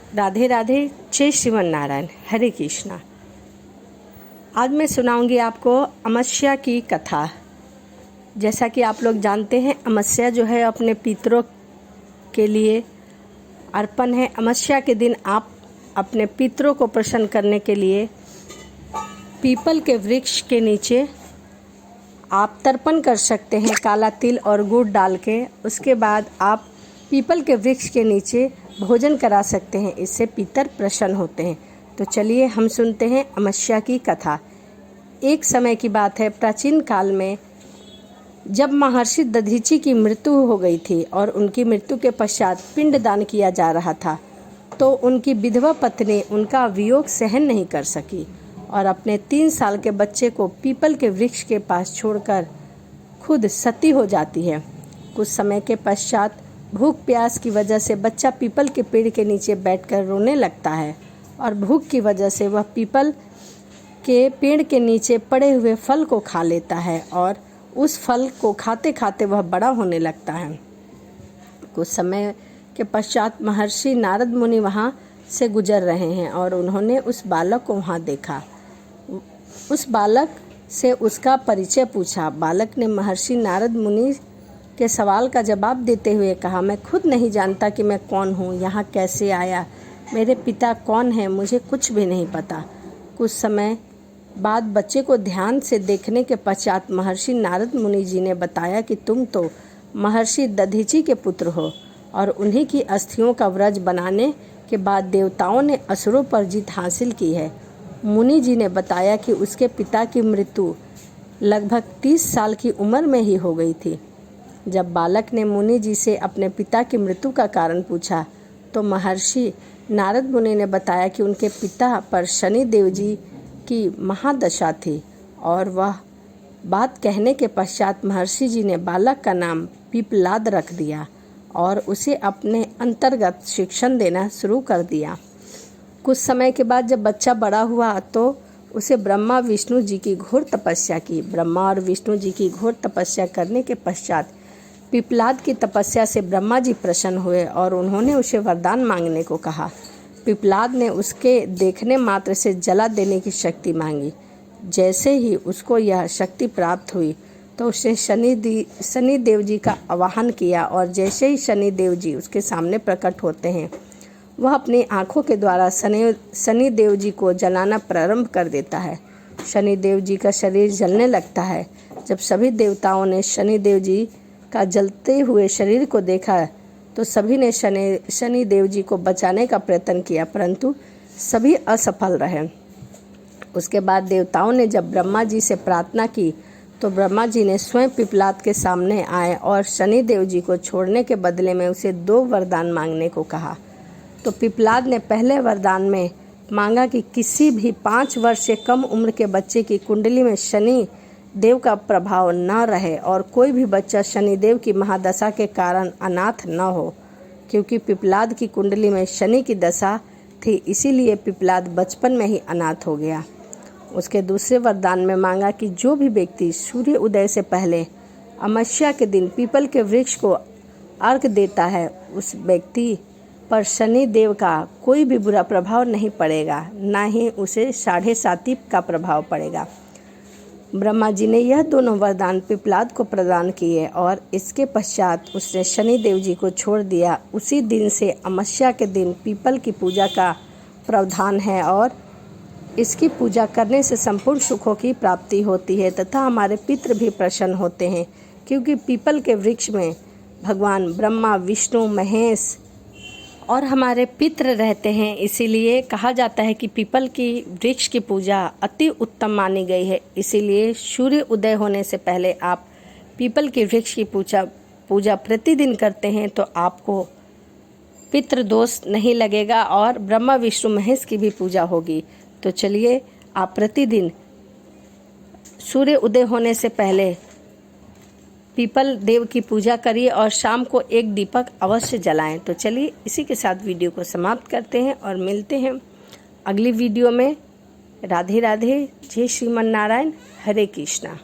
राधे राधे, जय श्रीमन नारायण, हरे कृष्णा। आज मैं सुनाऊंगी आपको अमावस्या की कथा। जैसा कि आप लोग जानते हैं, अमावस्या जो है अपने पितरों के लिए अर्पण है। अमावस्या के दिन आप अपने पितरों को प्रसन्न करने के लिए पीपल के वृक्ष के नीचे आप तर्पण कर सकते हैं काला तिल और गुड़ डाल के। उसके बाद आप पीपल के वृक्ष के नीचे भोजन करा सकते हैं, इससे पितर प्रसन्न होते हैं। तो चलिए हम सुनते हैं अमावस्या की कथा। एक समय की बात है, प्राचीन काल में जब महर्षि दधीचि की मृत्यु हो गई थी और उनकी मृत्यु के पश्चात पिंडदान किया जा रहा था, तो उनकी विधवा पत्नी उनका वियोग सहन नहीं कर सकी और अपने 3 साल के बच्चे को पीपल के वृक्ष के पास छोड़कर खुद सती हो जाती है। कुछ समय के पश्चात भूख प्यास की वजह से बच्चा पीपल के पेड़ के नीचे बैठकर रोने लगता है और भूख की वजह से वह पीपल के पेड़ के नीचे पड़े हुए फल को खा लेता है और उस फल को खाते खाते वह बड़ा होने लगता है। कुछ समय के पश्चात महर्षि नारद मुनि वहाँ से गुजर रहे हैं और उन्होंने उस बालक को वहाँ देखा। उस बालक से उसका परिचय पूछा। बालक ने महर्षि नारद मुनि के सवाल का जवाब देते हुए कहा, मैं खुद नहीं जानता कि मैं कौन हूँ, यहाँ कैसे आया, मेरे पिता कौन है, मुझे कुछ भी नहीं पता। कुछ समय बाद बच्चे को ध्यान से देखने के पश्चात महर्षि नारद मुनि जी ने बताया कि तुम तो महर्षि दधीचि के पुत्र हो और उन्हीं की अस्थियों का व्रज बनाने के बाद देवताओं ने असुरों पर जीत हासिल की है। मुनि जी ने बताया कि उसके पिता की मृत्यु लगभग 30 साल की उम्र में ही हो गई थी। जब बालक ने मुनि जी से अपने पिता की मृत्यु का कारण पूछा तो महर्षि नारद मुनि ने बताया कि उनके पिता पर शनि देव जी की महादशा थी और वह बात कहने के पश्चात महर्षि जी ने बालक का नाम पीपलाद रख दिया और उसे अपने अंतर्गत शिक्षण देना शुरू कर दिया। कुछ समय के बाद जब बच्चा बड़ा हुआ तो उसे ब्रह्मा विष्णु जी की घोर तपस्या की। ब्रह्मा और विष्णु जी की घोर तपस्या करने के पश्चात पीपलाद की तपस्या से ब्रह्मा जी प्रसन्न हुए और उन्होंने उसे वरदान मांगने को कहा। पीपलाद ने उसके देखने मात्र से जला देने की शक्ति मांगी। जैसे ही उसको यह शक्ति प्राप्त हुई तो उसने शनि देव जी का आवाहन किया और जैसे ही शनि देव जी उसके सामने प्रकट होते हैं, वह अपनी आँखों के द्वारा शनि देव जी को जलाना प्रारंभ कर देता है। शनि देव जी का शरीर जलने लगता है। जब सभी देवताओं ने शनि देव जी का जलते हुए शरीर को देखा तो सभी ने शनि देव जी को बचाने का प्रयत्न किया, परंतु सभी असफल रहे। उसके बाद देवताओं ने जब ब्रह्मा जी से प्रार्थना की तो ब्रह्मा जी ने स्वयं पीपलाद के सामने आए और शनि देव जी को छोड़ने के बदले में उसे 2 वरदान मांगने को कहा। तो पीपलाद ने पहले वरदान में मांगा कि किसी भी 5 वर्ष से कम उम्र के बच्चे की कुंडली में शनि देव का प्रभाव न रहे और कोई भी बच्चा शनिदेव की महादशा के कारण अनाथ न हो। क्योंकि पीपलाद की कुंडली में शनि की दशा थी, इसीलिए पीपलाद बचपन में ही अनाथ हो गया। उसके दूसरे वरदान में मांगा कि जो भी व्यक्ति सूर्य उदय से पहले अमावस्या के दिन पीपल के वृक्ष को अर्घ्य देता है, उस व्यक्ति पर शनि देव का कोई भी बुरा प्रभाव नहीं पड़ेगा, ना ही उसे 7.5 का प्रभाव पड़ेगा। ब्रह्मा जी ने यह दोनों वरदान पीपलाद को प्रदान किए और इसके पश्चात उसने शनि देव जी को छोड़ दिया। उसी दिन से अमावस्या के दिन पीपल की पूजा का प्रावधान है और इसकी पूजा करने से संपूर्ण सुखों की प्राप्ति होती है तथा हमारे पितृ भी प्रसन्न होते हैं, क्योंकि पीपल के वृक्ष में भगवान ब्रह्मा, विष्णु, महेश और हमारे पितृ रहते हैं। इसीलिए कहा जाता है कि पीपल की वृक्ष की पूजा अति उत्तम मानी गई है। इसीलिए सूर्य उदय होने से पहले आप पीपल की वृक्ष की पूजा प्रतिदिन करते हैं तो आपको पितृ दोष नहीं लगेगा और ब्रह्मा, विष्णु, महेश की भी पूजा होगी। तो चलिए आप प्रतिदिन सूर्य उदय होने से पहले पीपल देव की पूजा करिए और शाम को एक दीपक अवश्य जलाएं। तो चलिए इसी के साथ वीडियो को समाप्त करते हैं और मिलते हैं अगली वीडियो में। राधे राधे, जय श्रीमन नारायण, हरे कृष्णा।